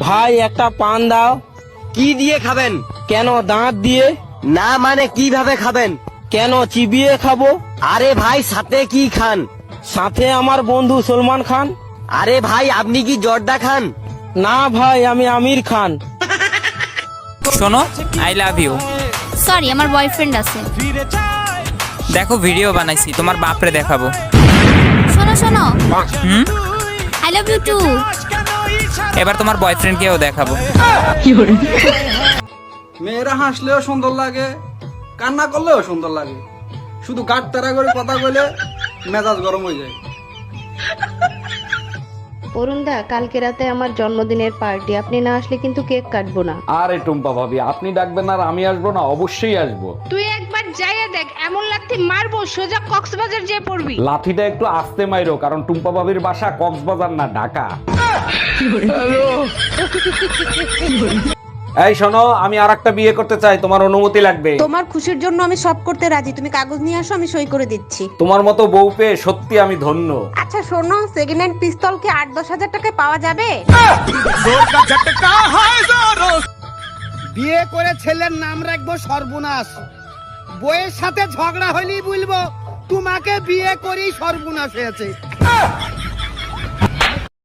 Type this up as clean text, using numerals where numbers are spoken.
ভাই একটা পান দাও। কি দিয়ে খাবেন? কেন, দাঁত দিয়ে? না মানে কিভাবে খাবেন? কেন, চিবিয়ে খাবো। আরে ভাই সাথে কি খান? সাথে আমার বন্ধু সলমান খান। আরে ভাই আপনি কি জর্দা খান? না ভাই, আমি আমির খান। শোনো, আই লাভ ইউ। সরি, আমার বয়ফ্রেন্ড আছে। দেখো ভিডিও বানাইছি, তোমার বাপরে দেখাবো। শোনো শোনো, হুম, আই লাভ ইউ টু। এবার তোমার বয়ফ্রেন্ডকেও দেখাবো। মেয়েরা হাসলেও সুন্দর লাগে, কান্না করলেও সুন্দর লাগে, শুধু গাট তারা করে কথা বলে মেজাজ গরম হয়ে যায়। অরুণদা, কালকে রাতে আমার জন্মদিনের পার্টি, আপনি না আসলে কিন্তু কেক কাটবো না। আরে টুম্পা ভাবি, আপনি ডাকবেন আর আমি আসবো না? অবশ্যই আসবো। তুই একবার যাইয়া দেখ, এমন লাথি মারবো সোজা কক্সবাজার যেয়ে পড়বি। লাঠিটা একটু আস্তে মাইরো, কারণ টুম্পা ভাবির বাসা কক্সবাজার না, ঢাকা। এই শোনো, আমি আরেকটা বিয়ে করতে চাই, তোমার অনুমতি লাগবে। তোমার খুশির জন্য আমি সব করতে রাজি, তুমি কাগজ নিয়ে আসো, আমি সই করে দিচ্ছি। তোমার মতো বউ পেয়ে সত্যি আমি ধন্য। আচ্ছা শোনো, সেকেন্ড হ্যান্ড পিস্তল কি 8-10 হাজার টাকায় পাওয়া যাবে? বিয়ে করে ছেলের নাম রাখবো সর্বনাশ, বইয়ের সাথে ঝগড়া হলেই বলবো তোমাকে বিয়ে করেই সর্বনাশ হয়েছে।